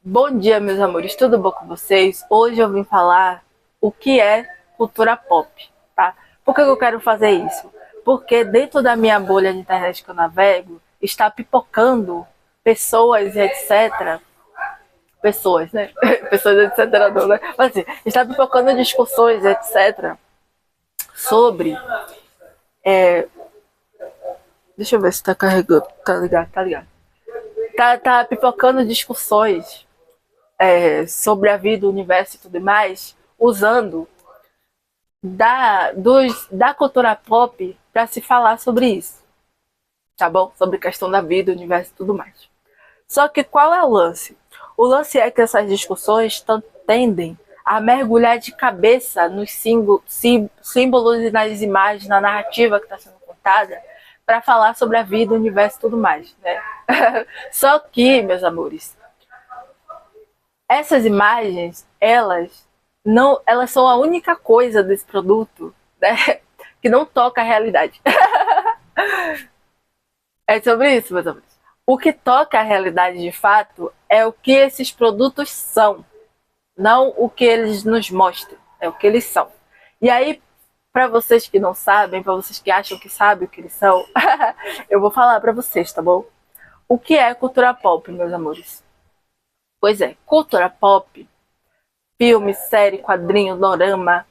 Bom dia, meus amores, tudo bom com vocês? Hoje eu vim falar o que é cultura pop, tá? Por que eu quero fazer isso? Porque dentro da minha bolha de internet que eu navego, está pipocando pessoas, etc. Pessoas, né? Pessoas, etc. Não, né? Mas assim, está pipocando discussões, etc. Sobre. Deixa eu ver se tá carregando. Tá ligado, tá ligado. Tá pipocando discussões sobre a vida, o universo e tudo mais, usando da cultura pop para se falar sobre isso, tá bom? Sobre a questão da vida, universo e tudo mais. Só que qual é o lance? O lance é que essas discussões tendem a mergulhar de cabeça nos símbolos e nas imagens, na narrativa que está sendo contada, para falar sobre a vida, o universo e tudo mais, né? Só que, meus amores, essas imagens, elas são a única coisa desse produto, né, que não toca a realidade. É sobre isso, meus amores. O que toca a realidade de fato é o que esses produtos são, não o que eles nos mostram, é o que eles são. E aí, para vocês que não sabem, para vocês que acham que sabem o que eles são, eu vou falar para vocês, tá bom? O que é cultura pop, meus amores? Pois é, cultura pop, filme, série, quadrinho, dorama,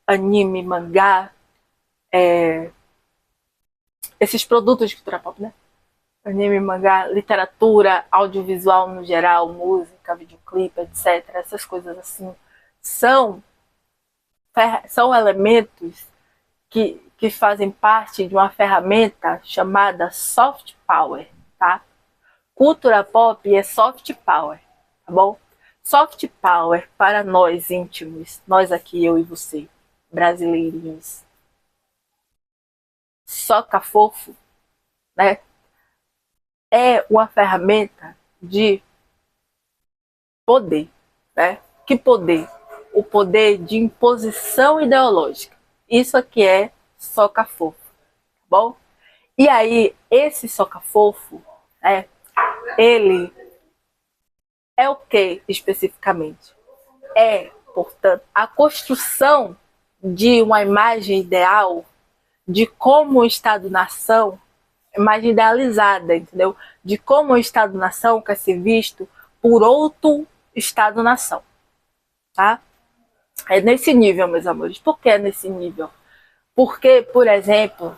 anime, mangá, esses produtos de cultura pop, né? Anime, mangá, literatura, audiovisual no geral, música, videoclipe, etc. Essas coisas assim são, são elementos que fazem parte de uma ferramenta chamada soft power, tá? Cultura pop é soft power, tá bom? Soft power para nós íntimos, nós aqui, eu e você, brasileirinhos, soca fofo, né? É uma ferramenta de poder, né? Que poder? O poder de imposição ideológica. Isso aqui é soca fofo, tá bom? E aí, esse soca fofo, né? Ele é o que especificamente? É, portanto, a construção de uma imagem ideal de como o Estado-nação, imagem idealizada, entendeu? De como o Estado-nação quer ser visto por outro Estado-nação, tá? É nesse nível, meus amores. Por que é nesse nível? Porque, por exemplo,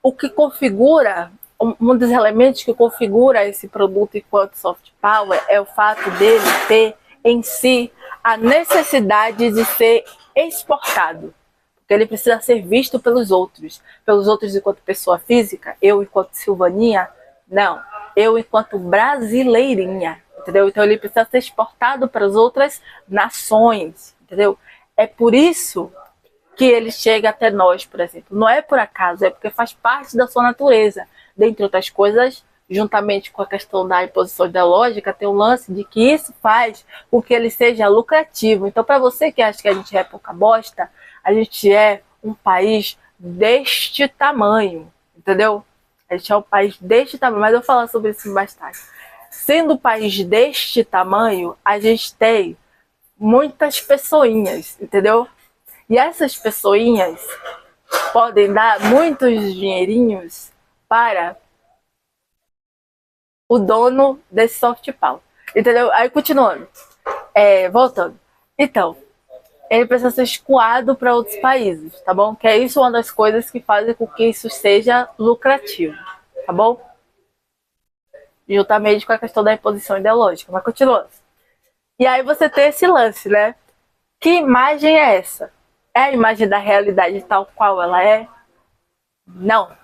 o que configura, um dos elementos que configura esse produto enquanto soft power é o fato dele ter em si a necessidade de ser exportado. Porque ele precisa ser visto pelos outros enquanto pessoa física, eu enquanto Silvaninha, não, eu enquanto brasileirinha, entendeu? Então ele precisa ser exportado para as outras nações, entendeu? É por isso que ele chega até nós, por exemplo. Não é por acaso, é porque faz parte da sua natureza. Dentre outras coisas, juntamente com a questão da imposição ideológica, tem o lance de que isso faz com que ele seja lucrativo. Então, para você que acha que a gente é pouca bosta, a gente é um país deste tamanho, entendeu? A gente é um país deste tamanho, mas eu vou falar sobre isso mais tarde. Sendo um país deste tamanho, a gente tem muitas pessoinhas, entendeu? E essas pessoinhas podem dar muitos dinheirinhos para o dono desse soft power. Entendeu? Aí continuando. Voltando. Então, ele precisa ser escoado para outros países, tá bom? Que é isso uma das coisas que fazem com que isso seja lucrativo, tá bom? Juntamente com a questão da imposição ideológica. Mas continuando. E aí você tem esse lance, né? Que imagem é essa? É a imagem da realidade tal qual ela é? Não.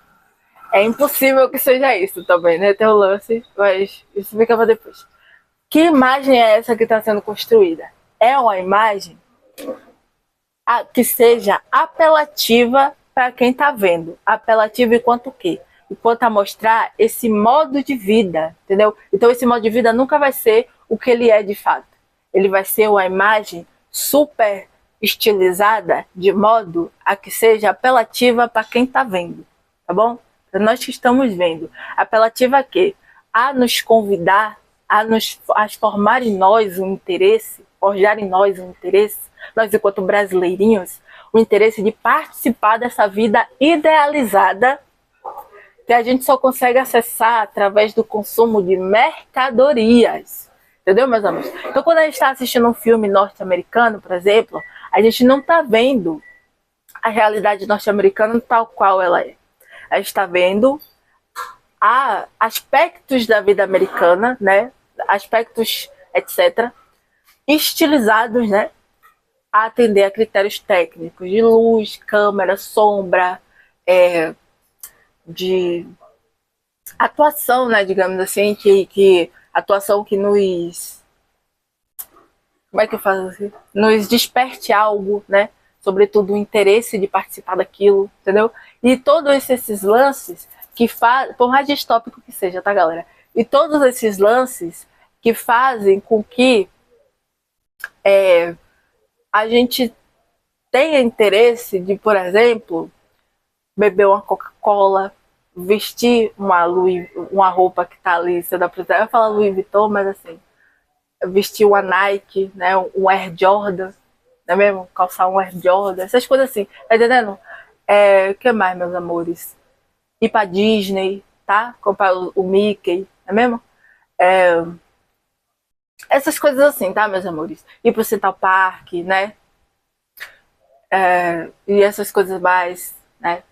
É impossível que seja isso também, né? Tem o lance, mas isso fica para depois. Que imagem é essa que está sendo construída? É uma imagem que seja apelativa para quem está vendo. Apelativa enquanto o quê? Enquanto a mostrar esse modo de vida, entendeu? Então esse modo de vida nunca vai ser o que ele é de fato. Ele vai ser uma imagem super estilizada de modo a que seja apelativa para quem está vendo, tá bom? Para nós que estamos vendo. Apelativa a quê? A nos convidar a formar em nós um interesse, forjar em nós um interesse, nós enquanto brasileirinhos, o interesse de participar dessa vida idealizada que a gente só consegue acessar através do consumo de mercadorias. Entendeu, meus amigos? Então, quando a gente está assistindo um filme norte-americano, por exemplo, a gente não está vendo a realidade norte-americana tal qual ela é. A gente está vendo aspectos da vida americana, né? Aspectos, etc., estilizados, né? A atender a critérios técnicos de luz, câmera, sombra, de atuação, né? Digamos assim, que atuação que nos... Como é que eu faço assim? Nos desperte algo, né? Sobretudo o interesse de participar daquilo, entendeu? E todos esses lances que fazem, por mais distópico que seja, tá, galera? E todos esses lances que fazem com que a gente tenha interesse de, por exemplo, beber uma Coca-Cola, vestir uma roupa que tá ali, você dá pra... Eu falo Louis Vuitton, mas assim, vestir uma Nike, né, um Air Jordan, não é mesmo? Calçar um Air Jordan, essas coisas assim, tá entendendo? O que mais, meus amores? Ir pra Disney, tá? Comprar o Mickey, não é mesmo? Essas coisas assim, tá, meus amores? Ir pro Central Park, né? E essas coisas mais, né?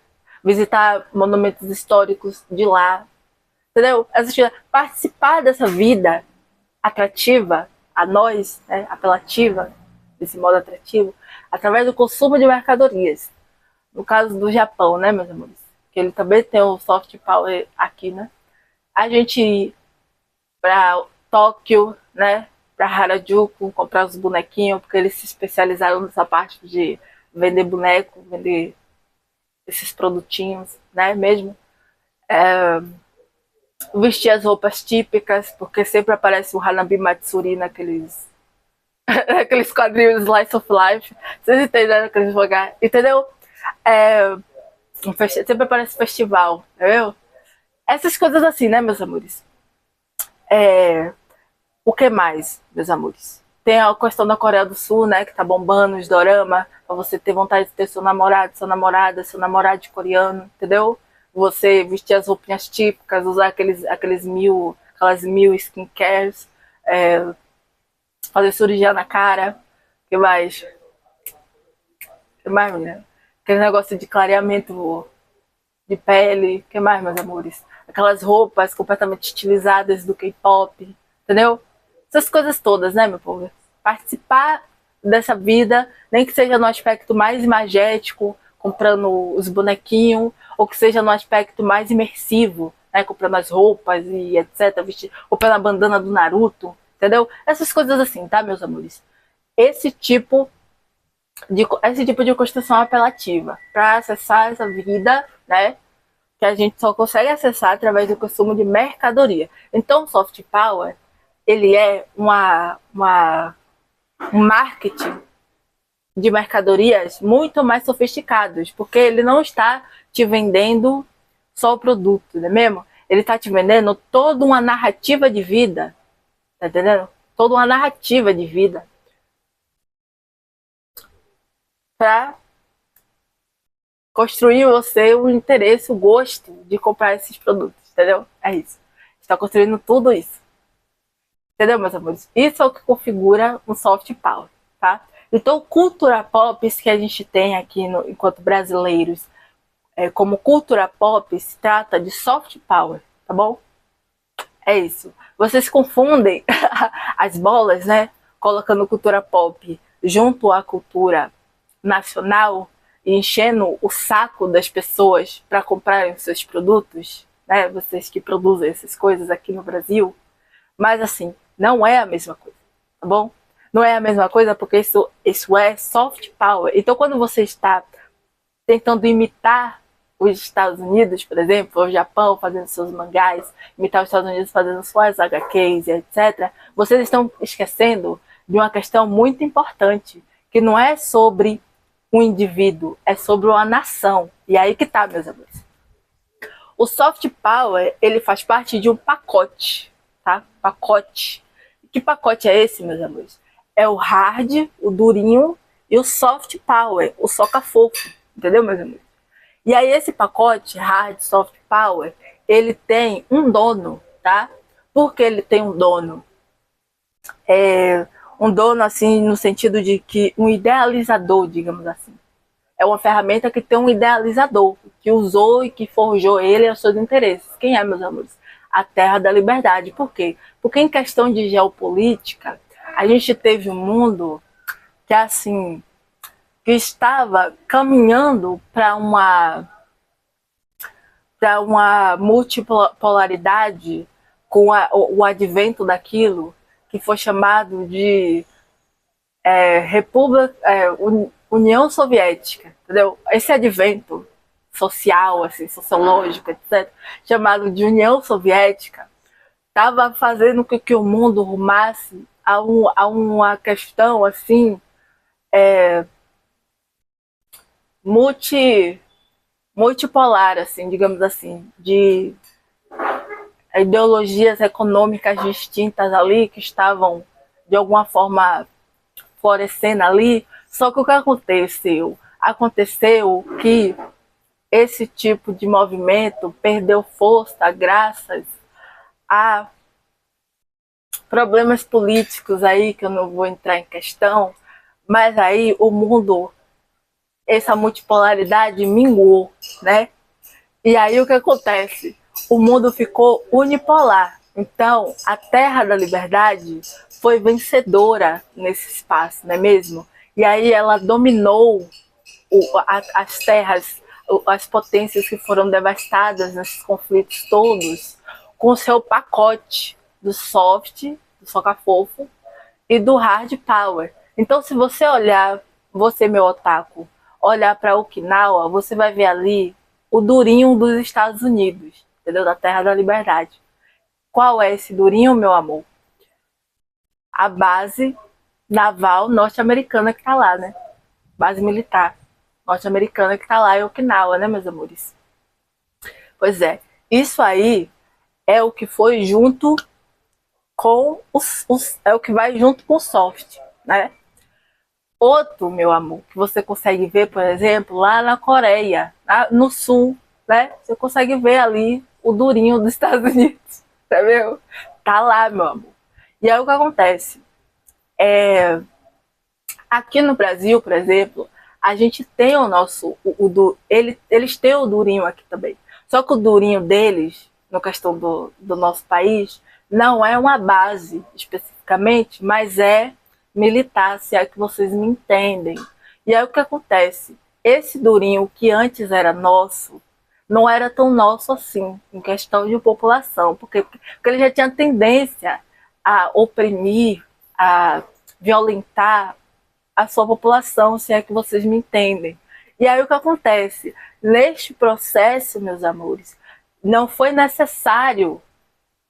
Visitar monumentos históricos de lá, entendeu? Participar dessa vida atrativa a nós, né? Apelativa, desse modo atrativo, através do consumo de mercadorias. No caso do Japão, né, meus amores? Que ele também tem o soft power aqui, né? A gente ir para Tóquio, né? Para Harajuku, comprar os bonequinhos, porque eles se especializaram nessa parte de vender boneco, vender esses produtinhos, né, mesmo. Vestir as roupas típicas, porque sempre aparece o Hanabi Matsuri naqueles quadrinhos Slice of Life. Vocês entenderam aqueles lugares, entendeu? Sempre aparece festival, entendeu? Essas coisas assim, né, meus amores? O que mais, meus amores? Tem a questão da Coreia do Sul, né, que tá bombando os dorama, pra você ter vontade de ter seu namorado, sua namorada, seu namorado de coreano, entendeu? Você vestir as roupinhas típicas, usar aquelas mil skincares, fazer cirurgia na cara, que mais? Que mais, mulher? Aquele negócio de clareamento de pele, que mais, meus amores? Aquelas roupas completamente estilizadas do K-pop, entendeu? Essas coisas todas, né, meu povo? Participar dessa vida, nem que seja no aspecto mais imagético, comprando os bonequinhos, ou que seja no aspecto mais imersivo, né, comprando as roupas e etc, comprando a bandana do Naruto, entendeu? Essas coisas assim, tá, meus amores? Esse tipo de construção apelativa para acessar essa vida, né, que a gente só consegue acessar através do consumo de mercadoria. Então, o soft power, ele é um marketing de mercadorias muito mais sofisticados, porque ele não está te vendendo só o produto, não é mesmo? Ele está te vendendo toda uma narrativa de vida, tá entendendo? Toda uma narrativa de vida para construir você o interesse, o gosto de comprar esses produtos, entendeu? É isso. Está construindo tudo isso. Entendeu, meus amores? Isso é o que configura um soft power, tá? Então, cultura pop que a gente tem aqui enquanto brasileiros, como cultura pop, se trata de soft power, tá bom? É isso. Vocês confundem as bolas, né? Colocando cultura pop junto à cultura nacional e enchendo o saco das pessoas para comprarem os seus produtos, né? Vocês que produzem essas coisas aqui no Brasil. Mas assim, não é a mesma coisa, tá bom? Não é a mesma coisa porque isso é soft power. Então, quando você está tentando imitar os Estados Unidos, por exemplo, o Japão fazendo seus mangás, imitar os Estados Unidos fazendo suas HQs, etc., vocês estão esquecendo de uma questão muito importante, que não é sobre um indivíduo, é sobre uma nação. E aí que tá, meus amores. O soft power, ele faz parte de um pacote. tá? Pacote. Que pacote é esse, meus amores? É o hard, o durinho e o soft power, o soca fofo, entendeu, meus amores? E aí esse pacote hard, soft power, ele tem um dono, tá? Por que ele tem um dono? Um dono assim no sentido de que um idealizador, digamos assim. É uma ferramenta que tem um idealizador, que usou e que forjou ele aos seus interesses. Quem é, meus amores? A Terra da Liberdade. Por quê? Porque em questão de geopolítica, a gente teve um mundo que assim, que estava caminhando para uma multipolaridade com o advento daquilo que foi chamado de União Soviética, entendeu? Esse advento social, assim, sociológico, etc., chamado de União Soviética, estava fazendo com que o mundo rumasse a uma questão assim multipolar, assim, digamos assim, de ideologias econômicas distintas ali que estavam de alguma forma florescendo ali. Só que o que aconteceu? Aconteceu que esse tipo de movimento perdeu força graças a problemas políticos aí, que eu não vou entrar em questão, mas aí o mundo, essa multipolaridade minguou, né? E aí o que acontece? O mundo ficou unipolar. Então, a Terra da Liberdade foi vencedora nesse espaço, não é mesmo? E aí ela dominou as terras, as potências que foram devastadas nesses conflitos todos, com o seu pacote do soft, do soca-fofo, e do hard power. Então, se você olhar, você, meu otaku, olhar para Okinawa, você vai ver ali o durinho dos Estados Unidos, entendeu? Da Terra da Liberdade. Qual é esse durinho, meu amor? A base naval norte-americana que tá lá, né? Base militar norte-americana que tá lá em Okinawa, né, meus amores? Pois é, isso aí é o que foi junto com é o que vai junto com o soft, né? Outro, meu amor, que você consegue ver, por exemplo, lá na Coreia, no sul, né? Você consegue ver ali o durinho dos Estados Unidos, entendeu? Tá lá, meu amor. E aí o que acontece? Aqui no Brasil, por exemplo, a gente tem o nosso, eles têm o durinho aqui também. Só que o durinho deles, na questão do nosso país, não é uma base especificamente, mas é militar, se é que vocês me entendem. E aí o que acontece? Esse durinho que antes era nosso, não era tão nosso assim, em questão de população, porque ele já tinha tendência a oprimir, a violentar a sua população, se é que vocês me entendem. E aí o que acontece? Neste processo, meus amores, não foi necessário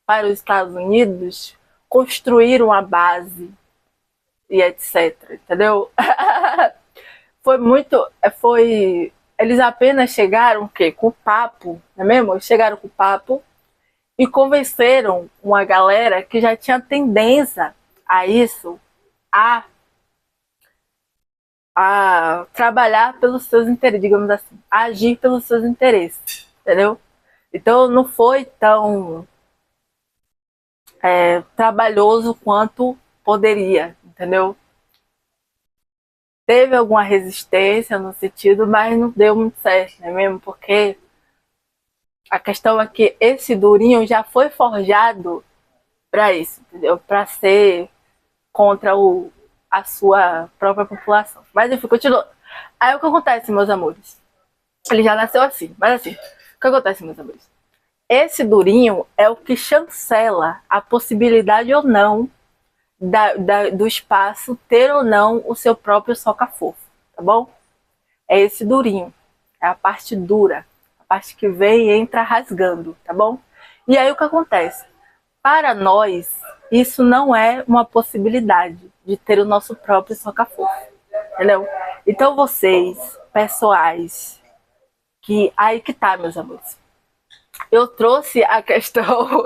para os Estados Unidos construir uma base e etc, entendeu? Eles apenas chegaram o quê? Com o papo, não é mesmo? Eles chegaram com o papo e convenceram uma galera que já tinha tendência a isso, a trabalhar pelos seus interesses, digamos assim, a agir pelos seus interesses, entendeu? Então não foi tão trabalhoso quanto poderia, entendeu? Teve alguma resistência no sentido, mas não deu muito certo, não é mesmo? Porque a questão é que esse durinho já foi forjado para isso, entendeu? Para ser contra a sua própria população. Mas enfim, continua. Aí o que acontece, meus amores? Ele já nasceu assim, mas assim, o que acontece, meus amores? Esse durinho é o que chancela a possibilidade ou não do espaço ter ou não o seu próprio soca-fofo, tá bom? É esse durinho, é a parte dura, a parte que vem e entra rasgando, tá bom? E aí o que acontece? Para nós, isso não é uma possibilidade de ter o nosso próprio soca-fofo, entendeu? Então vocês, pessoais, que aí que tá, meus amores. Eu trouxe a questão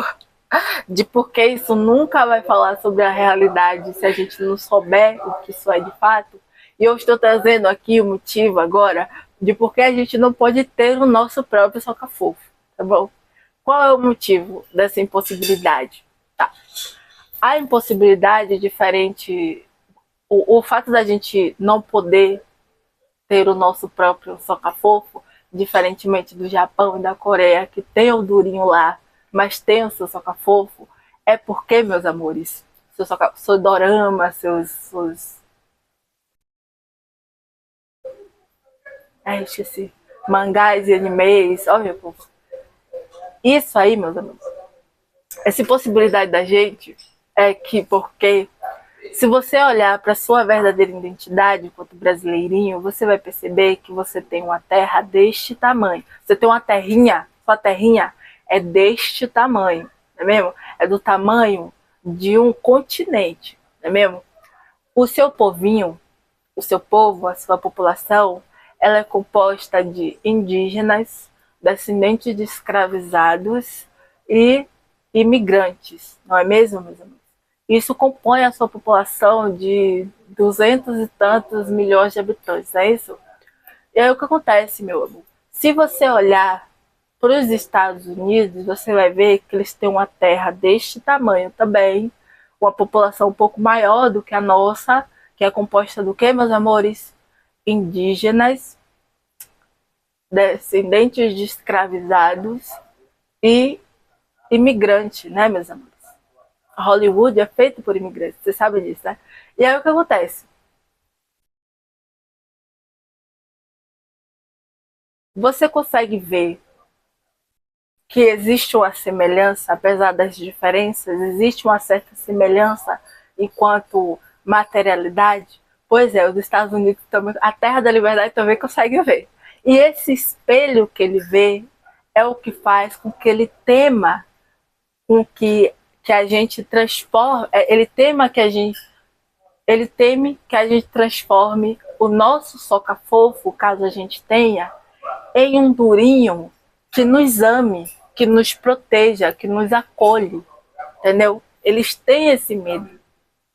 de porque isso nunca vai falar sobre a realidade se a gente não souber o que isso é de fato. E eu estou trazendo aqui o motivo agora de por que a gente não pode ter o nosso próprio soca-fofo, tá bom? Qual é o motivo dessa impossibilidade? Tá. A impossibilidade é diferente, o fato da gente não poder ter o nosso próprio soca-fofo, diferentemente do Japão e da Coreia, que tem o durinho lá, mas tem o seu soca-fofo, é porque, meus amores, seu dorama, seus... Ai, esqueci. Mangás e animes, ó meu povo. Isso aí, meus amigos, essa impossibilidade da gente é que porque se você olhar para sua verdadeira identidade enquanto brasileirinho, você vai perceber que você tem uma terra deste tamanho. Você tem uma terrinha, sua terrinha é deste tamanho, não é mesmo? É do tamanho de um continente, não é mesmo? O seu povinho, o seu povo, a sua população, ela é composta de indígenas, descendentes de escravizados e imigrantes, não é mesmo, meus amigos? Isso compõe a sua população de 200 e tantos milhões de habitantes, não é isso? E aí o que acontece, meu amor? Se você olhar para os Estados Unidos, você vai ver que eles têm uma terra deste tamanho também, uma população um pouco maior do que a nossa, que é composta do que, meus amores? Indígenas, descendentes de escravizados e imigrantes, né, meus amores? Hollywood é feito por imigrantes, você sabe disso, né? E aí o que acontece? Você consegue ver que existe uma semelhança, apesar das diferenças, existe uma certa semelhança enquanto materialidade? Pois é, os Estados Unidos também, a Terra da Liberdade também consegue ver. E esse espelho que ele vê é o que faz com que ele tema com que a gente transforme, ele teme que a gente transforme o nosso soca-fofo, caso a gente tenha, em um durinho que nos ame, que nos proteja, que nos acolhe, entendeu? Eles têm esse medo,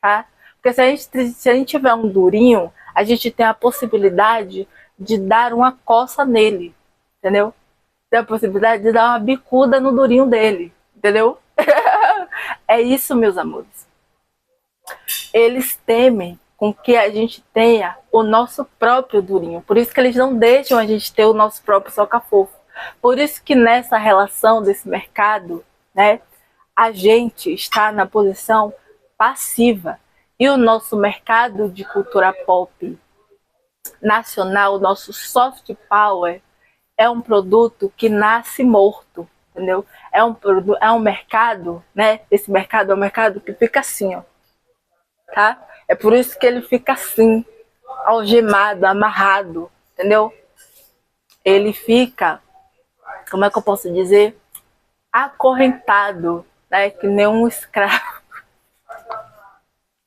tá? Porque se a gente tiver um durinho, a gente tem a possibilidade de dar uma coça nele, entendeu? Tem a possibilidade de dar uma bicuda no durinho dele, entendeu? É isso, meus amores. Eles temem com que a gente tenha o nosso próprio durinho. Por isso que eles não deixam a gente ter o nosso próprio soca-fofo. Por isso que nessa relação desse mercado, né, a gente está na posição passiva. E o nosso mercado de cultura pop nacional, o nosso soft power, é um produto que nasce morto, entendeu? É um mercado, né? Esse mercado é um mercado que fica assim, ó, tá? É por isso que ele fica assim, algemado, amarrado, entendeu? Ele fica, como é que eu posso dizer? Acorrentado, né? Que nem um escravo,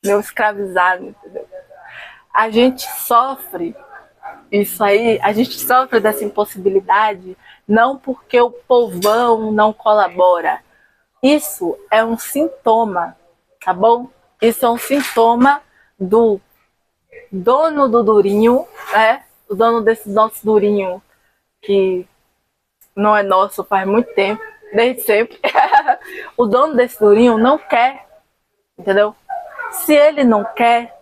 nem um escravizado, entendeu? A gente sofre isso aí, a gente sofre dessa impossibilidade não porque o povão não colabora. Isso é um sintoma, tá bom? Isso é um sintoma do dono do durinho, né? O dono desse nosso durinho, que não é nosso faz muito tempo, desde sempre. O dono desse durinho não quer, entendeu? Se ele não quer,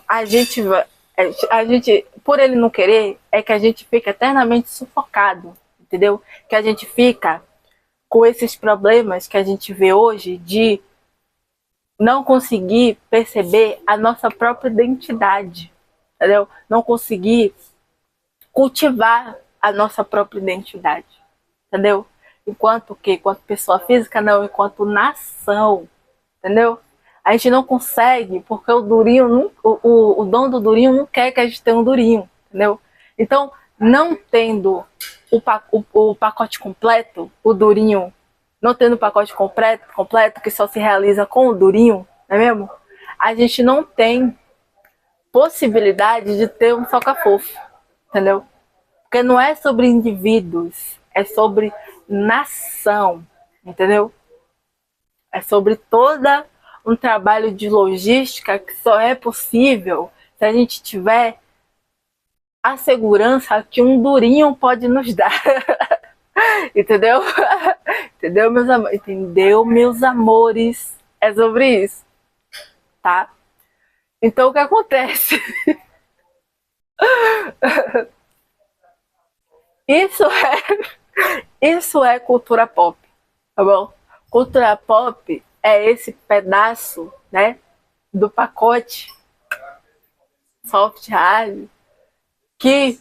a gente, por ele não querer, é que a gente fica eternamente sufocado, entendeu? Que a gente fica com esses problemas que a gente vê hoje de não conseguir perceber a nossa própria identidade, entendeu? Não conseguir cultivar a nossa própria identidade, entendeu? Enquanto que, enquanto pessoa física, não, enquanto nação, entendeu? A gente não consegue, porque o durinho, o dono do durinho não quer que a gente tenha um durinho, entendeu? Então, não tendo o pacote completo, o durinho, não tendo o pacote completo, que só se realiza com o durinho, não é mesmo? A gente não tem possibilidade de ter um soca-fofo, entendeu? Porque não é sobre indivíduos, é sobre nação, entendeu? É sobre toda um trabalho de logística que só é possível se a gente tiver a segurança que um durinho pode nos dar. Entendeu? Entendeu, meus amores? Entendeu, meus amores? É sobre isso, tá? Então, o que acontece? Isso isso é cultura pop, tá bom? Cultura pop é esse pedaço, né, do pacote soft hard que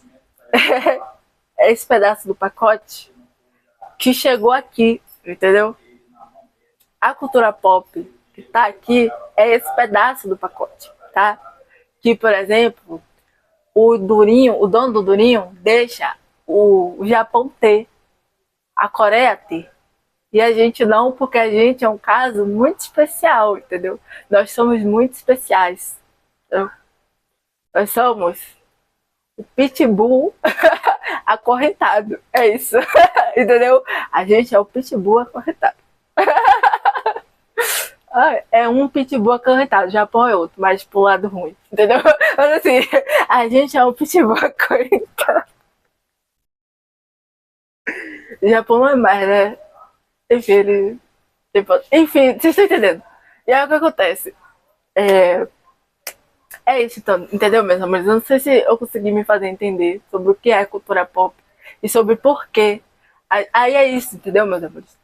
é esse pedaço do pacote que chegou aqui, entendeu? A cultura pop que tá aqui é esse pedaço do pacote, tá? Que, por exemplo, o Durinho, o dono do Durinho, deixa o Japão ter, a Coreia ter. E a gente não, porque a gente é um caso muito especial, entendeu? Nós somos muito especiais. Entendeu? Nós somos o pitbull acorrentado. É isso. Entendeu? A gente é o pitbull acorrentado. É um pitbull acorrentado, o Japão é outro, mas pro lado ruim, entendeu? Mas assim, a gente é um pitbull acorrentado. O Japão não é mais, né? Enfim, ele. Enfim, vocês estão entendendo. E aí o que acontece? É, é isso, então, entendeu, meus amores? Eu não sei se eu consegui me fazer entender sobre o que é cultura pop e sobre por quê. Aí é isso, entendeu, meus amores?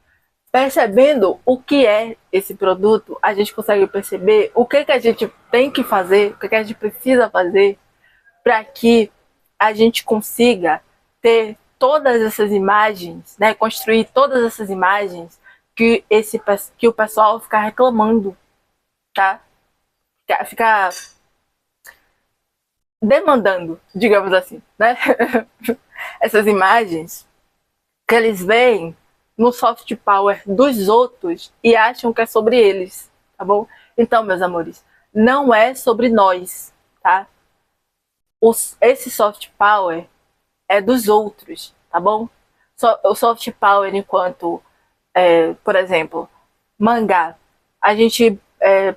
Percebendo o que é esse produto, a gente consegue perceber o que a gente tem que fazer, o que a gente precisa fazer para que a gente consiga ter todas essas imagens, né, construir todas essas imagens que o pessoal fica reclamando, tá? Fica demandando, digamos assim, né? Essas imagens que eles veem no soft power dos outros e acham que é sobre eles, tá bom? Então, meus amores, não é sobre nós, tá? Esse soft power é dos outros, tá bom? O soft power enquanto, por exemplo, mangá. A gente,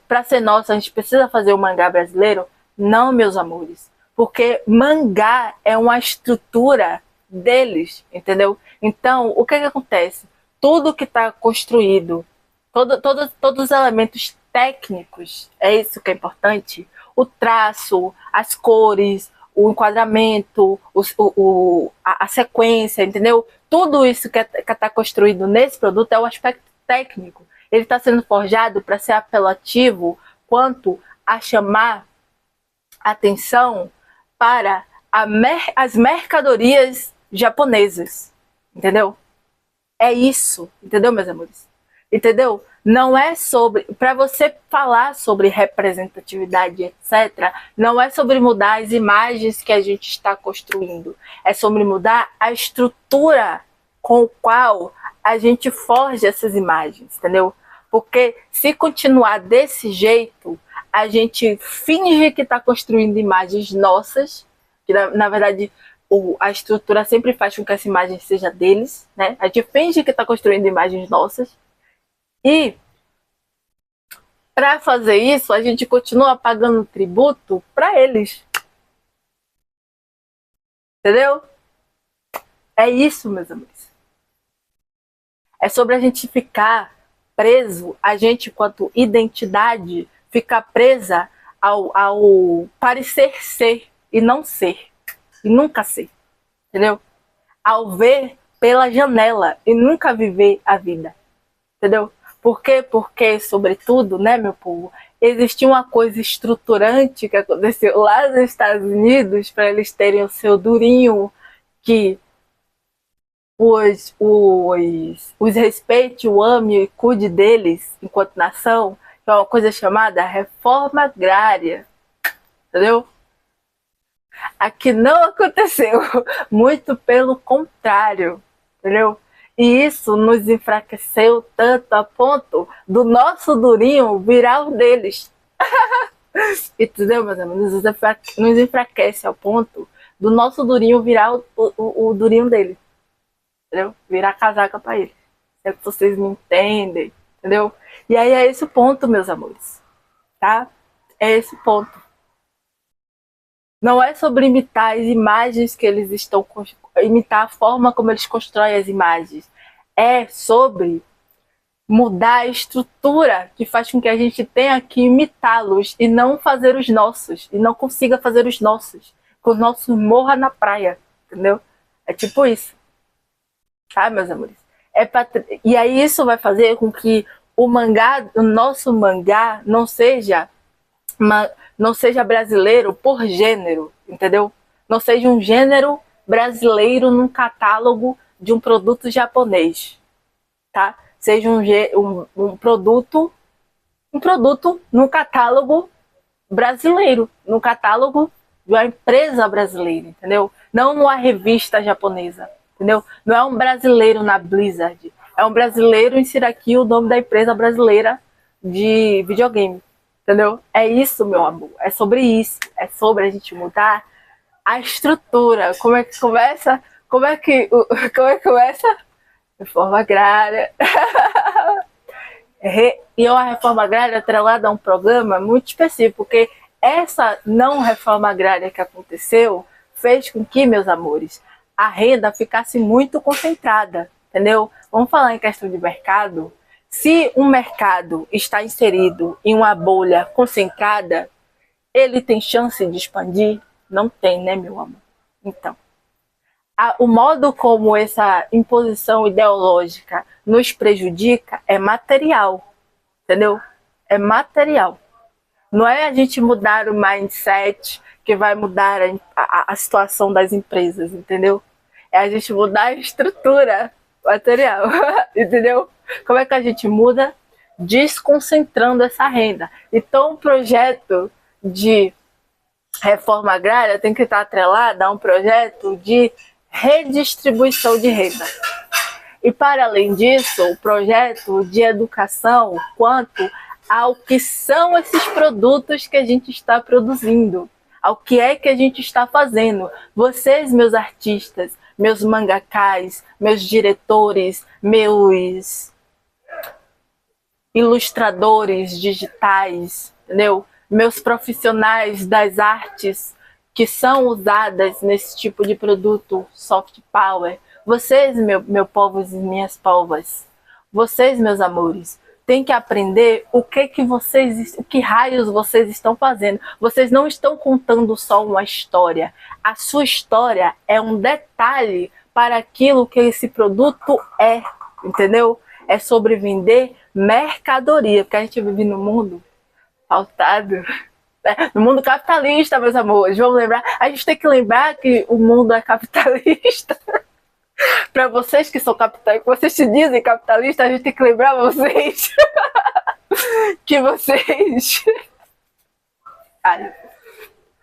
para ser nosso, a gente precisa fazer o mangá brasileiro? Não, meus amores. Porque mangá é uma estrutura deles, entendeu? Então, o que acontece? Tudo que está construído, todos os elementos técnicos, é isso que é importante. O traço, as cores, o enquadramento, a sequência, entendeu? Tudo isso que está construído nesse produto é o aspecto técnico. Ele está sendo forjado para ser apelativo quanto a chamar atenção para as mercadorias japonesas, entendeu? É isso, entendeu, meus amores? Entendeu? Não é sobre. Para você falar sobre representatividade, etc., não é sobre mudar as imagens que a gente está construindo. É sobre mudar a estrutura com a qual a gente forja essas imagens, entendeu? Porque se continuar desse jeito, a gente finge que está construindo imagens nossas, que na verdade a estrutura sempre faz com que essa imagem seja deles, né? A gente finge que está construindo imagens nossas e para fazer isso a gente continua pagando tributo para eles, entendeu? É isso, meus amigos. É sobre a gente ficar preso, a gente quanto identidade ficar presa ao parecer ser e não ser e nunca ser, entendeu? Ao ver pela janela e nunca viver a vida, entendeu? Por quê? Porque, sobretudo, né, meu povo, existia uma coisa estruturante que aconteceu lá nos Estados Unidos para eles terem o seu durinho, que os respeite, o ame e cuide deles enquanto nação, que é uma coisa chamada reforma agrária, entendeu? Aqui não aconteceu, muito pelo contrário, entendeu? E isso nos enfraqueceu tanto a ponto do nosso durinho virar o deles. Entendeu, meus amigos? Nos enfraquece ao ponto do nosso durinho virar o durinho dele. Entendeu? Virar casaca pra ele. É que vocês me entendem, entendeu? E aí é esse o ponto, meus amores, tá? É esse o ponto. Não é sobre imitar as imagens que eles estão... imitar a forma como eles constroem as imagens. É sobre mudar a estrutura que faz com que a gente tenha que imitá-los e não fazer os nossos. E não consiga fazer os nossos. Que os nossos morra na praia, entendeu? É tipo isso. Tá, meus amores? E aí isso vai fazer com que o mangá, o nosso mangá, não seja brasileiro por gênero, entendeu? Não seja um gênero brasileiro num catálogo de um produto japonês, tá? Seja um produto no catálogo brasileiro, no catálogo de uma empresa brasileira, entendeu? Não numa revista japonesa, entendeu? Não é um brasileiro na Blizzard, é um brasileiro insira aqui o nome da empresa brasileira de videogame, entendeu? É isso, meu amor, é sobre isso, é sobre a gente mudar a estrutura. Como é que começa? Como é que começa? Reforma agrária. E uma reforma agrária atrelada a um programa muito específico, porque essa não reforma agrária que aconteceu fez com que, meus amores, a renda ficasse muito concentrada, entendeu? Vamos falar em questão de mercado. Se um mercado está inserido em uma bolha concentrada, ele tem chance de expandir? Não tem, né, meu amor? Então, o modo como essa imposição ideológica nos prejudica é material, entendeu? É material. Não é a gente mudar o mindset que vai mudar a situação das empresas, entendeu? É a gente mudar a estrutura material, entendeu? Como é que a gente muda? Desconcentrando essa renda. Então, o projeto de reforma agrária tem que estar atrelado a um projeto de redistribuição de renda. E, para além disso, o projeto de educação quanto ao que são esses produtos que a gente está produzindo, ao que é que a gente está fazendo. Vocês, meus artistas, meus mangakás, meus diretores, meus ilustradores digitais, entendeu? Meus profissionais das artes que são usadas nesse tipo de produto soft power. Vocês, meu povos e minhas povas, vocês, meus amores, têm que aprender o que raios vocês estão fazendo. Vocês não estão contando só uma história. A sua história é um detalhe para aquilo que esse produto é, entendeu? É sobre vender mercadoria, porque a gente vive no mundo pautado, no mundo capitalista, meus amores. Vamos lembrar, a gente tem que lembrar que o mundo é capitalista. Para vocês que são capitalistas, vocês se dizem capitalistas, a gente tem que lembrar vocês que vocês... Ai.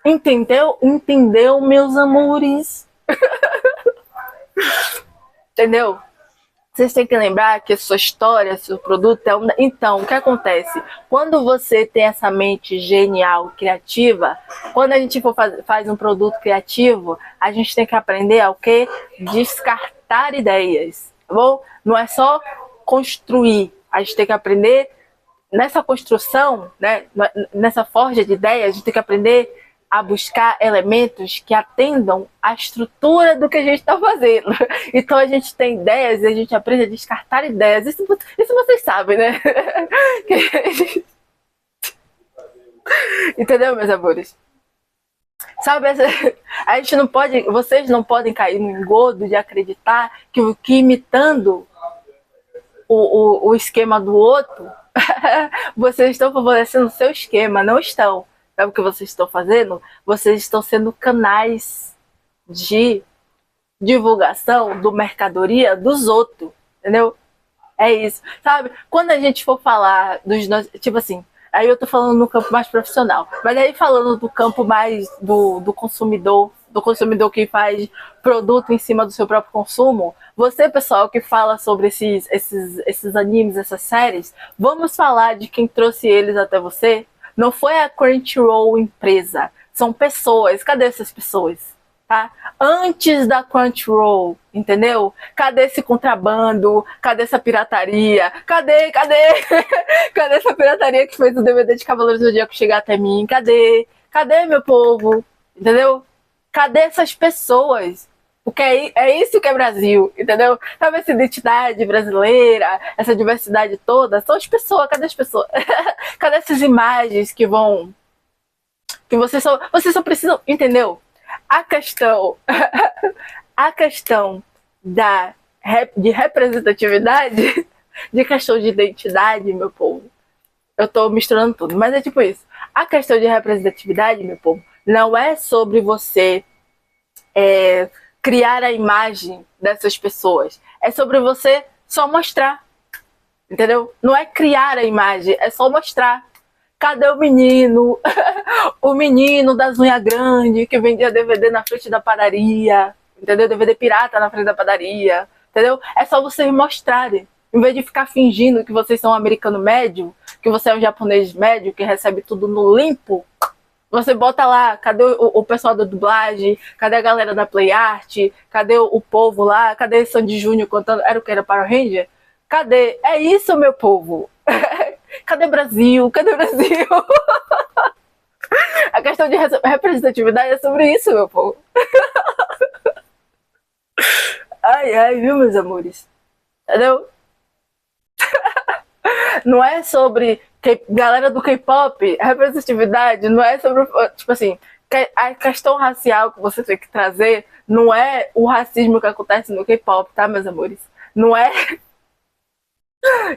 Entendeu? Entendeu, meus amores? Entendeu? Vocês têm que lembrar que a sua história, seu produto é um... Então, o que acontece? Quando você tem essa mente genial, criativa, quando a gente faz um produto criativo, a gente tem que aprender a o quê? Descartar ideias, tá bom? Não é só construir, a gente tem que aprender nessa construção, né? Nessa forja de ideias, a gente tem que aprender a buscar elementos que atendam à estrutura do que a gente está fazendo. Então a gente tem ideias e a gente aprende a descartar ideias. Isso vocês sabem, né? Entendeu, meus amores? Sabe, a gente não pode, vocês não podem cair no engodo de acreditar que imitando o esquema do outro, vocês estão favorecendo o seu esquema. Não estão. Sabe o que vocês estão fazendo? Vocês estão sendo canais de divulgação do mercadoria dos outros, entendeu? É isso. Sabe? Quando a gente for falar dos... Tipo assim, aí eu tô falando no campo mais profissional, mas aí falando do campo mais do consumidor que faz produto em cima do seu próprio consumo, você, pessoal, que fala sobre esses animes, essas séries, vamos falar de quem trouxe eles até você? Não foi a Crunchyroll empresa, são pessoas. Cadê essas pessoas? tá? Antes da Crunchyroll, entendeu? Cadê esse contrabando? Cadê essa pirataria? Cadê? Cadê essa pirataria que fez o DVD de Cavaleiros do Zodíaco chegar até mim? Cadê meu povo? Entendeu? Cadê essas pessoas? Porque é isso que é Brasil, entendeu? Sabe essa identidade brasileira, essa diversidade toda? São as pessoas, cadê as pessoas? Cadê essas imagens que vão... que vocês só precisam... Entendeu? A questão... a questão de representatividade, de questão de identidade, meu povo. Eu tô misturando tudo, mas é tipo isso. A questão de representatividade, meu povo, não é sobre você criar a imagem dessas pessoas. É sobre você só mostrar. Entendeu? Não é criar a imagem, é só mostrar. Cadê o menino? O menino das unhas grandes que vendia DVD na frente da padaria. Entendeu? DVD pirata na frente da padaria. Entendeu? É só vocês mostrarem. Em vez de ficar fingindo que vocês são um americano médio, que você é um japonês médio, que recebe tudo no limpo, você bota lá, cadê o pessoal da dublagem? Cadê a galera da Play Art? Cadê o povo lá? Cadê Sandy Júnior cantando? Era o que? Era Power Ranger? Cadê? É isso, meu povo. Cadê Brasil? Cadê Brasil? A questão de representatividade é sobre isso, meu povo. Ai, viu, meus amores? Entendeu? Não é sobre galera do K-pop, representatividade, não é sobre, tipo assim, a questão racial que você tem que trazer não é o racismo que acontece no K-pop, tá, meus amores? Não é,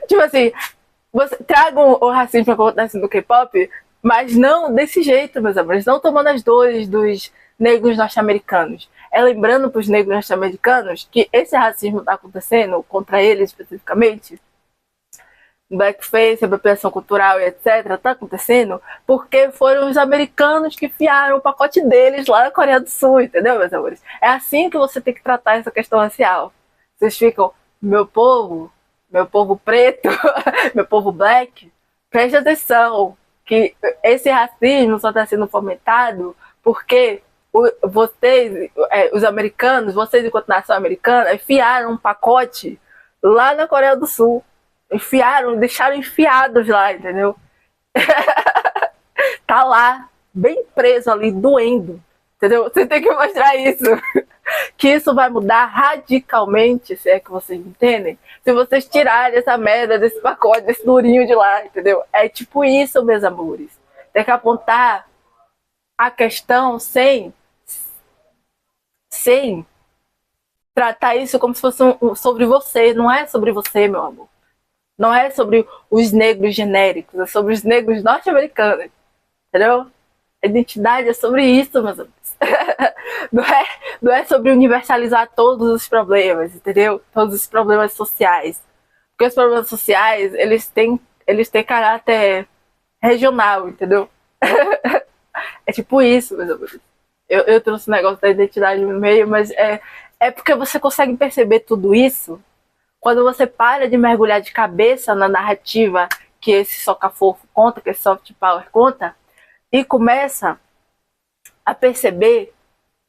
tipo assim, você tragam o racismo que acontece no K-pop, mas não desse jeito, meus amores, não tomando as dores dos negros norte-americanos. É lembrando para os negros norte-americanos que esse racismo está acontecendo contra eles especificamente, blackface, apropriação cultural e etc, tá acontecendo porque foram os americanos que enfiaram o pacote deles lá na Coreia do Sul, entendeu, meus amores? É assim que você tem que tratar essa questão racial. Vocês ficam, meu povo preto, meu povo black, preste atenção que esse racismo só está sendo fomentado porque vocês, os americanos, vocês enquanto nação americana, enfiaram um pacote lá na Coreia do Sul. Deixaram enfiados lá, entendeu? Tá lá, bem preso ali, doendo, entendeu? Você tem que mostrar isso. Que isso vai mudar radicalmente, se é que vocês entendem, se vocês tirarem essa merda desse pacote, desse durinho de lá, entendeu? É tipo isso, meus amores. Tem que apontar a questão sem tratar isso como se fosse sobre você. Não é sobre você, meu amor. Não é sobre os negros genéricos, é sobre os negros norte-americanos, entendeu? A identidade é sobre isso, meus amigos. Não é sobre universalizar todos os problemas, entendeu? Todos os problemas sociais. Porque os problemas sociais, eles têm caráter regional, entendeu? É tipo isso, meus amigos. Eu trouxe o negócio da identidade no meio, mas é porque você consegue perceber tudo isso quando você para de mergulhar de cabeça na narrativa que esse soca-fofo conta, que esse soft power conta, e começa a perceber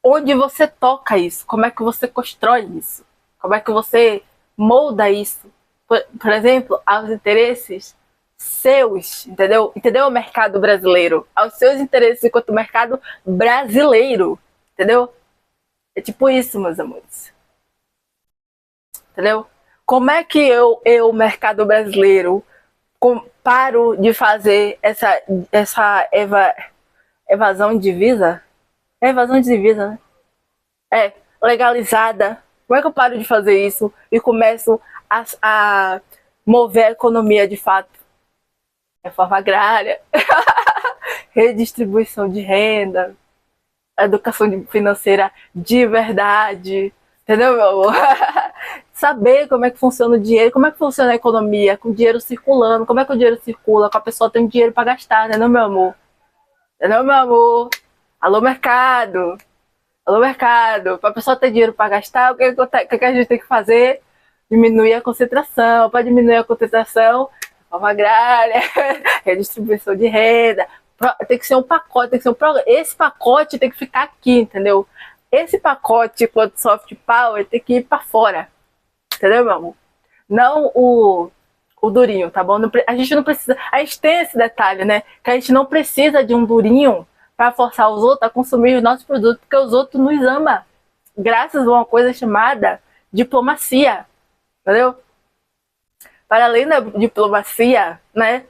onde você toca isso, como é que você constrói isso, como é que você molda isso. Por exemplo, aos interesses seus, entendeu? Entendeu? O mercado brasileiro, aos seus interesses enquanto mercado brasileiro, entendeu? É tipo isso, meus amores. Entendeu? Como é que eu mercado brasileiro, paro de fazer essa evasão de divisa? É evasão de divisa, né? Legalizada. Como é que eu paro de fazer isso e começo a mover a economia de fato? Reforma agrária, redistribuição de renda, educação financeira de verdade, entendeu, meu amor? Saber como é que funciona o dinheiro, como é que funciona a economia, com o dinheiro circulando, como é que o dinheiro circula, com a pessoa tem dinheiro para gastar, né, não, meu amor? Não, meu amor? Alô, mercado! Alô, mercado! Para a pessoa ter dinheiro para gastar, o que a gente tem que fazer? Diminuir a concentração. Para diminuir a concentração, reforma agrária, redistribuição de renda. Tem que ser um pacote, tem que ser um programa. Esse pacote tem que ficar aqui, entendeu? esse pacote quanto soft power tem que ir pra fora. Entendeu, meu amor? Não o durinho, tá bom? A gente não precisa. A gente tem esse detalhe, né? Que a gente não precisa de um durinho para forçar os outros a consumir os nossos produtos, porque os outros nos amam. Graças a uma coisa chamada diplomacia. Entendeu? Para além da diplomacia, né?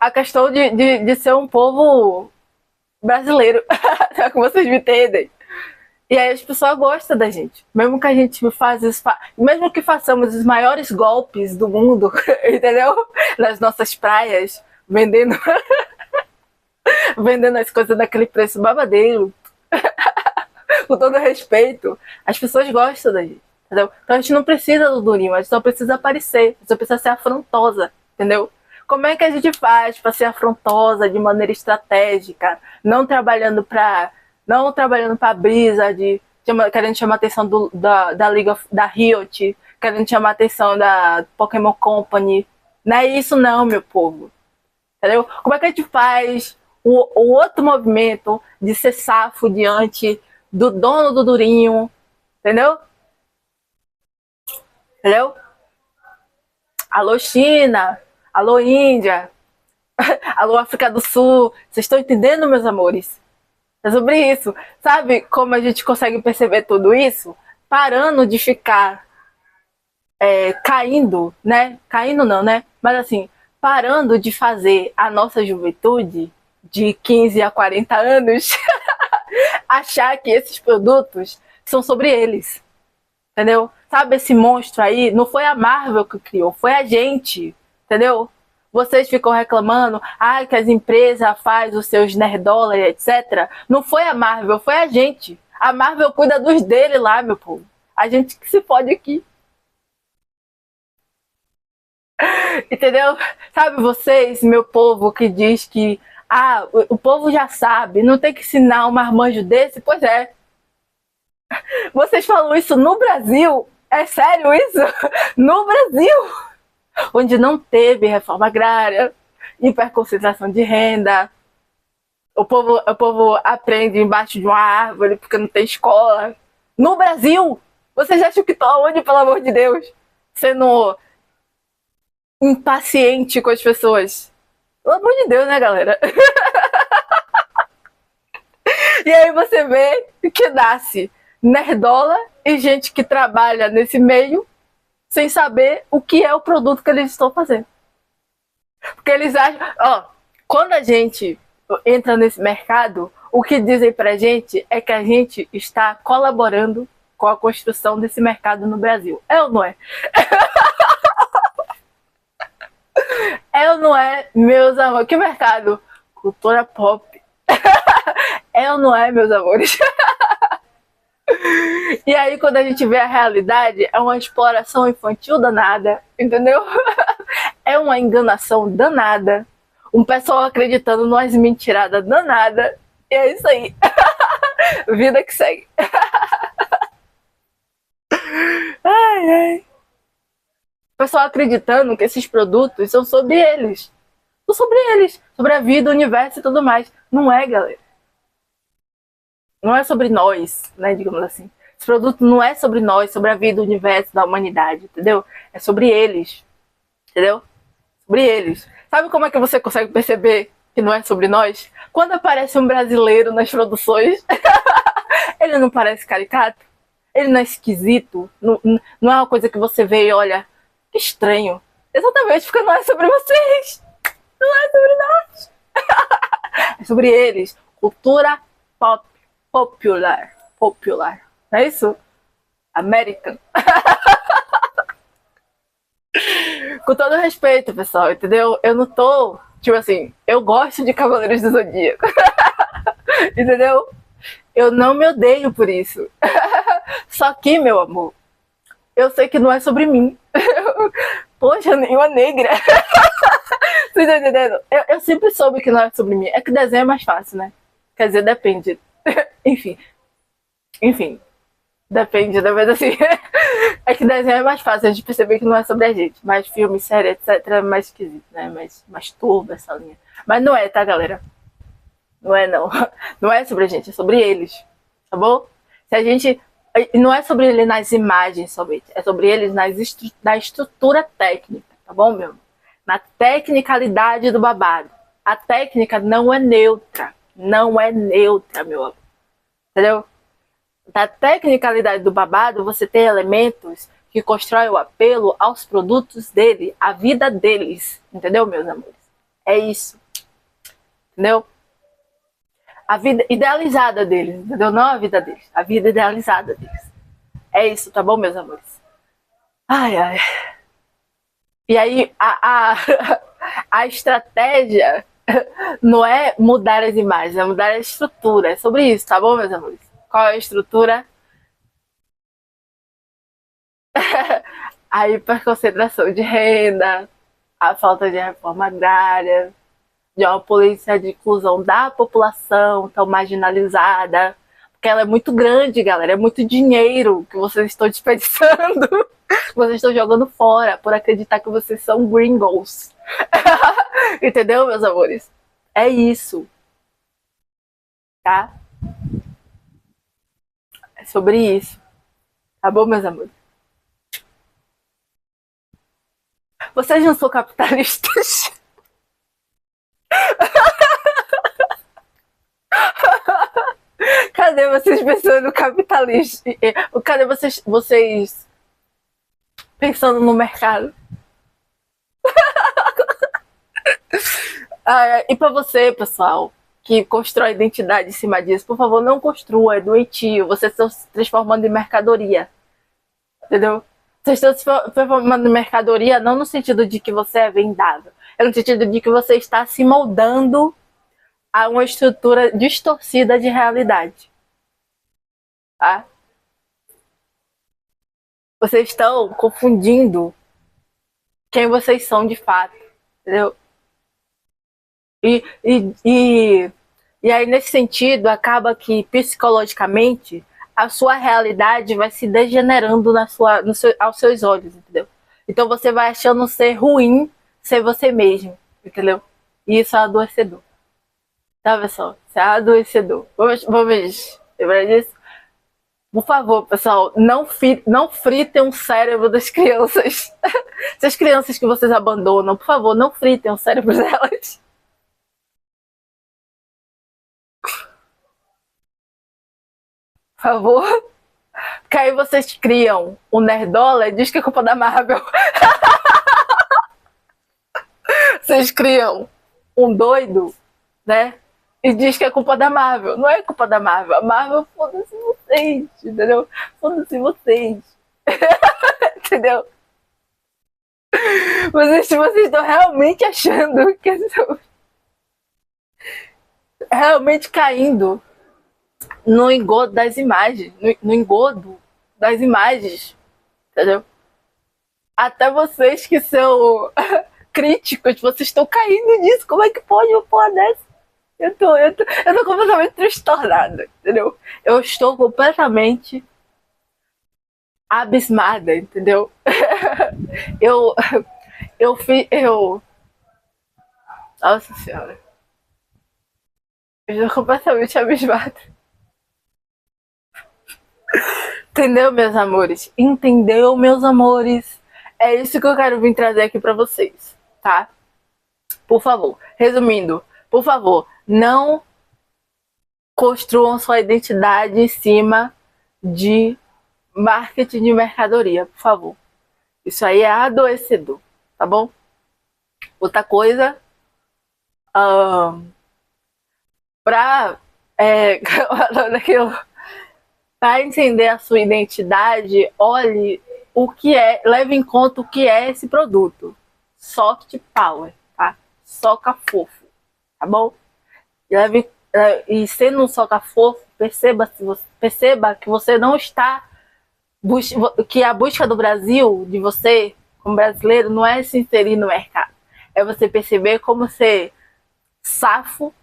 A questão de ser um povo brasileiro. Que vocês me entendem. E aí as pessoas gostam da gente. Mesmo que a gente mesmo que façamos os maiores golpes do mundo, entendeu? Nas nossas praias, vendendo, vendendo as coisas naquele preço babadeiro, com todo respeito, as pessoas gostam da gente, entendeu? Então a gente não precisa do durinho, a gente só precisa aparecer, a gente só precisa ser afrontosa, entendeu? Como é que a gente faz para ser afrontosa de maneira estratégica, não trabalhando para brisa, querendo chamar a atenção da Liga da Riot, querendo chamar a atenção da Pokémon Company. Não é isso não, meu povo. Entendeu? Como é que a gente faz o outro movimento de ser safo diante do dono do Durinho? Entendeu? Entendeu? Alô, China. Alô, Índia. Alô, África do Sul. Vocês estão entendendo, meus amores? É sobre isso. Sabe como a gente consegue perceber tudo isso? Parando de ficar caindo, né? Caindo não, né? Mas assim, parando de fazer a nossa juventude de 15 a 40 anos achar que esses produtos são sobre eles. Entendeu? Sabe esse monstro aí? Não foi a Marvel que criou, foi a gente. Entendeu? Vocês ficam reclamando, que as empresas fazem os seus nerdola, etc. Não foi a Marvel, foi a gente. A Marvel cuida dos dele lá, meu povo. A gente que se pode aqui. Entendeu? Sabe vocês, meu povo, que diz que o povo já sabe, não tem que ensinar um marmanjo desse? Pois é. Vocês falam isso no Brasil? É sério isso? No Brasil? Onde não teve reforma agrária, hiperconcentração de renda, o povo aprende embaixo de uma árvore porque não tem escola. No Brasil, vocês acham que estão onde, pelo amor de Deus? Sendo impaciente com as pessoas. Pelo amor de Deus, né, galera? E aí você vê que nasce nerdola e gente que trabalha nesse meio sem saber o que é o produto que eles estão fazendo. Porque eles acham... quando a gente entra nesse mercado, o que dizem pra gente é que a gente está colaborando com a construção desse mercado no Brasil. É ou não é? É ou não é, meus amores? Que mercado? Cultura pop. É ou não é, meus amores? E aí, quando a gente vê a realidade, é uma exploração infantil danada, entendeu? É uma enganação danada. Um pessoal acreditando numas mentiradas danadas. E é isso aí. Vida que segue. Ai, ai. O pessoal acreditando que esses produtos são sobre eles. São sobre eles. Sobre a vida, o universo e tudo mais. Não é, galera. Não é sobre nós, né, digamos assim. Esse produto não é sobre nós, sobre a vida, o universo, da humanidade, entendeu? É sobre eles, entendeu? Sobre eles. Sabe como é que você consegue perceber que não é sobre nós? Quando aparece um brasileiro nas produções, ele não parece caricato? Ele não é esquisito? Não é uma coisa que você vê e olha, que estranho. Exatamente, porque não é sobre vocês. Não é sobre nós. É sobre eles. Cultura pop. Popular. Não é isso? American. Com todo respeito, pessoal, entendeu? Eu não tô... Tipo assim, eu gosto de Cavaleiros do Zodíaco. Entendeu? Eu não me odeio por isso. Só que, meu amor, eu sei que não é sobre mim. Poxa, nenhuma negra. Você tá entendendo? Eu sempre soube que não é sobre mim. É que desenho é mais fácil, né? Quer dizer, depende. Enfim, depende assim. É que desenho é mais fácil a gente perceber que não é sobre a gente. Mas filme, série, etc. é mais esquisito, né? Mais turbo essa linha. Mas não é, tá, galera? Não é não. Não é sobre a gente, é sobre eles. Tá bom? Se a gente. Não é sobre ele nas imagens somente, é sobre eles na estrutura técnica, tá bom, meu? Na tecnicalidade do babado. A técnica não é neutra. Não é neutra, meu amor. Entendeu? Da tecnicalidade do babado, você tem elementos que constroem o apelo aos produtos dele, a vida deles. Entendeu, meus amores? É isso. Entendeu? A vida idealizada deles, entendeu? Não a vida deles, a vida idealizada deles. É isso, tá bom, meus amores? Ai, ai. E aí, a estratégia não é mudar as imagens, é mudar a estrutura. É sobre isso, tá bom, meus amores? Qual é a estrutura? A hiperconcentração de renda, a falta de reforma agrária, de uma política de inclusão da população tão marginalizada, porque ela é muito grande, galera, é muito dinheiro que vocês estão desperdiçando, vocês estão jogando fora por acreditar que vocês são gringos. Entendeu, meus amores? É isso, tá? É sobre isso, tá bom, meus amores? Vocês não são capitalistas? Cadê vocês pensando no capitalismo? Cadê vocês pensando no mercado? E para você, pessoal, que constrói identidade em cima disso, por favor, não construa, é doentio. Vocês estão se transformando em mercadoria. Entendeu? Vocês estão se transformando em mercadoria não no sentido de que você é vendável, é no sentido de que você está se moldando a uma estrutura distorcida de realidade. Tá? Vocês estão confundindo quem vocês são de fato. Entendeu? E, e, e, e aí, nesse sentido, acaba que psicologicamente a sua realidade vai se degenerando aos seus olhos, entendeu? Então você vai achando ser ruim ser você mesmo, entendeu? E isso é adoecedor. Tá, pessoal? Isso é adoecedor. Vamos lembrar disso? Por favor, pessoal, não fritem o cérebro das crianças. Essas crianças que vocês abandonam, por favor, não fritem o cérebro delas. Por favor. Porque aí vocês criam o Nerdola e diz que é culpa da Marvel. Vocês criam um doido, né? E diz que é culpa da Marvel. Não é culpa da Marvel. A Marvel, foda-se vocês, entendeu? Foda-se vocês. Entendeu? Vocês estão realmente achando que estão realmente caindo no engodo das imagens. No engodo das imagens. Entendeu? Até vocês que são críticos, vocês estão caindo nisso. Como é que pode uma porra dessa? Eu tô completamente transtornada, entendeu? Eu estou completamente abismada, entendeu? eu, eu. Nossa senhora. Eu estou completamente abismada. Entendeu, meus amores? Entendeu, meus amores? É isso que eu quero vir trazer aqui pra vocês, tá? Por favor, resumindo, por favor, não construam sua identidade em cima de marketing de mercadoria, por favor. Isso aí é adoecedor, tá bom? Outra coisa, para para entender a sua identidade, olhe o que é, leve em conta o que é esse produto. Soft Power, tá? Soca fofo, tá bom? E sendo um soca fofo, perceba que você não está que a busca do Brasil, de você como brasileiro, não é se inserir no mercado, é você perceber como ser safo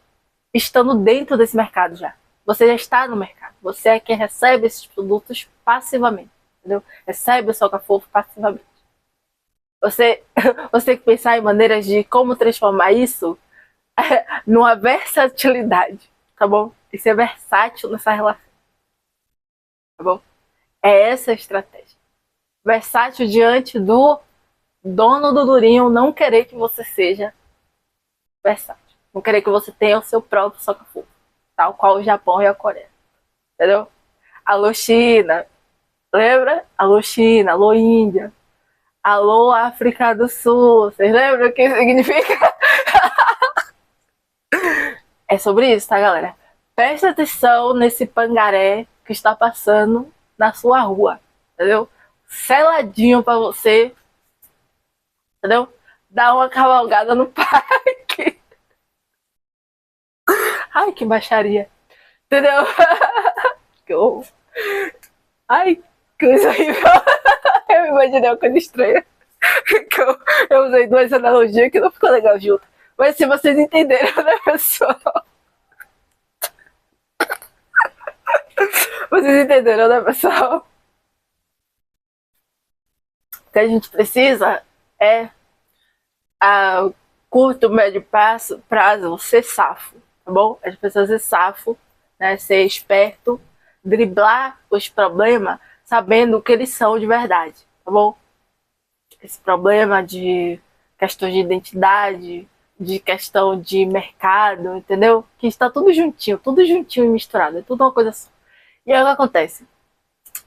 estando dentro desse mercado já. Você já está no mercado, você é quem recebe esses produtos passivamente, entendeu? Recebe o soca fofo passivamente. Você tem que pensar em maneiras de como transformar isso numa versatilidade, tá bom? E ser versátil nessa relação, tá bom? É essa a estratégia. Versátil diante do dono do Durinho não querer que você seja versátil. Não querer que você tenha o seu próprio soca-fogo, tal qual o Japão e a Coreia. Entendeu? Alô, China. Lembra? Alô, China. Alô, Índia. Alô, África do Sul. Vocês lembram o que significa? É sobre isso, tá, galera? Presta atenção nesse pangaré que está passando na sua rua, entendeu? Seladinho pra você, entendeu? Dá uma cavalgada no parque. Ai, que baixaria. Entendeu? Que horror. Ai, que coisa horrível. Eu imaginei uma coisa estranha. Eu usei duas analogias que não ficou legal junto. Mas se vocês entenderam, né, pessoal? Vocês entenderam, né, pessoal? O que a gente precisa é, a curto, médio prazo, ser safo, tá bom? A gente precisa ser safo, né, ser esperto, driblar os problemas sabendo o que eles são de verdade, tá bom? Esse problema de questão de identidade, de questão de mercado, entendeu? Que está tudo juntinho e misturado, é tudo uma coisa só. E aí o que acontece?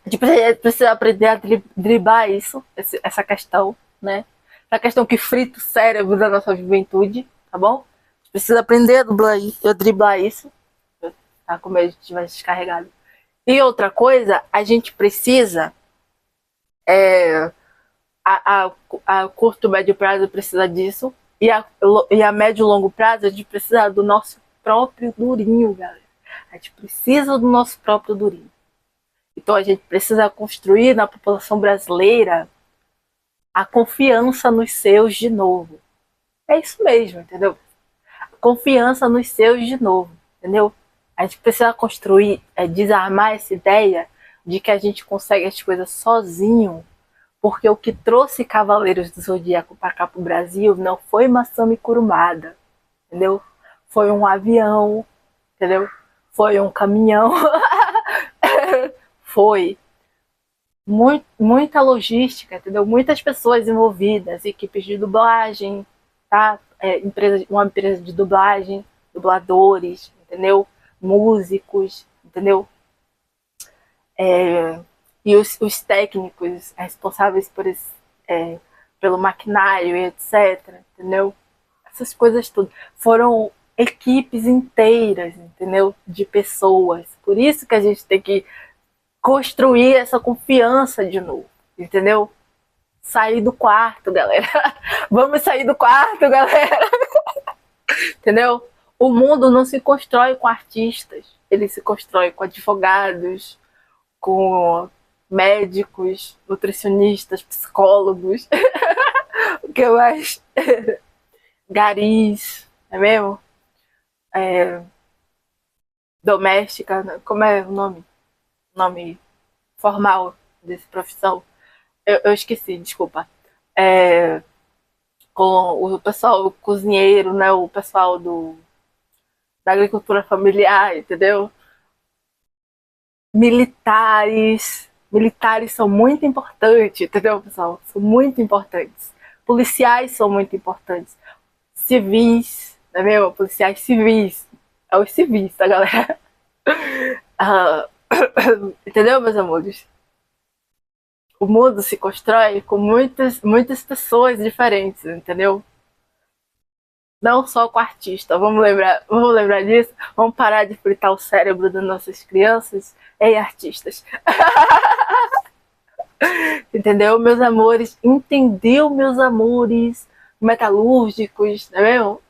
A gente precisa aprender a driblar isso, essa questão, né? Essa questão que frita o cérebro da nossa juventude, tá bom? A gente precisa aprender a driblar isso, tá? Como a gente estiver descarregado. E outra coisa, a gente precisa a curto, médio prazo precisa disso, e a médio e longo prazo a gente precisa do nosso próprio durinho, galera. A gente precisa do nosso próprio durinho. Então a gente precisa construir na população brasileira a confiança nos seus de novo. É isso mesmo, entendeu? Confiança nos seus de novo, entendeu? A gente precisa construir, desarmar essa ideia de que a gente consegue as coisas sozinho, porque o que trouxe Cavaleiros do Zodíaco para cá pro Brasil não foi Masami Kurumada, entendeu? Foi um avião, entendeu? Foi um caminhão, foi muita logística, entendeu? Muitas pessoas envolvidas, equipes de dublagem, tá? Uma empresa de dublagem, dubladores, entendeu? Músicos, entendeu? E os técnicos responsáveis pelo maquinário e etc, entendeu? Essas coisas tudo. Foram equipes inteiras, entendeu? De pessoas. Por isso que a gente tem que construir essa confiança de novo, entendeu? Sair do quarto, galera. Vamos sair do quarto, galera. Entendeu? O mundo não se constrói com artistas. Ele se constrói com advogados, com médicos, nutricionistas, psicólogos. O que mais? Garis, não é mesmo? Doméstica, como é o nome formal dessa profissão? Eu esqueci, desculpa. Com o pessoal cozinheiro, né? O pessoal da agricultura familiar, entendeu? Militares são muito importantes, entendeu, pessoal? São muito importantes. Policiais são muito importantes. Civis, não é mesmo? Policiais civis. É os civis, tá, galera? Entendeu, meus amores? O mundo se constrói com muitas pessoas diferentes, entendeu? Não só com artista. Vamos lembrar disso? Vamos parar de fritar o cérebro das nossas crianças em artistas. Entendeu, meus amores? Entendeu, meus amores? Metalúrgicos, não é mesmo?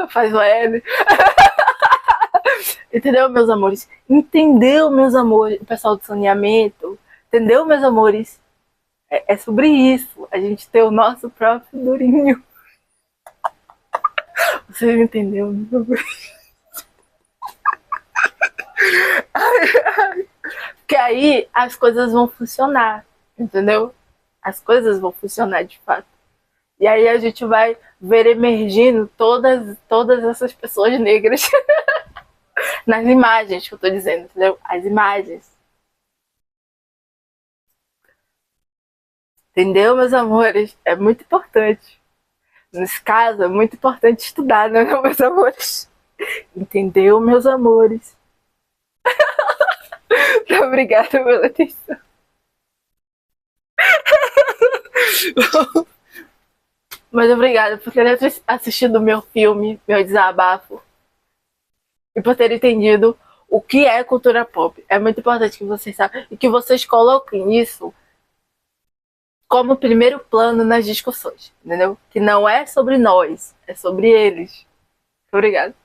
Faz o L. Entendeu, meus amores? Entendeu, meus amores? O pessoal do saneamento. Entendeu, meus amores? É sobre isso. A gente ter o nosso próprio durinho. Você entendeu, meu amor? Porque aí as coisas vão funcionar, entendeu? As coisas vão funcionar de fato. E aí a gente vai ver emergindo todas essas pessoas negras nas imagens que eu tô dizendo, entendeu? As imagens. Entendeu, meus amores? É muito importante. Nesse caso, é muito importante estudar, né, meus amores? Entendeu, meus amores? Obrigada pela atenção. Mas obrigada por ter assistido o meu filme, meu desabafo, e por ter entendido o que é cultura pop. É muito importante que vocês saibam e que vocês coloquem isso como primeiro plano nas discussões, entendeu? Que não é sobre nós, é sobre eles. Obrigada.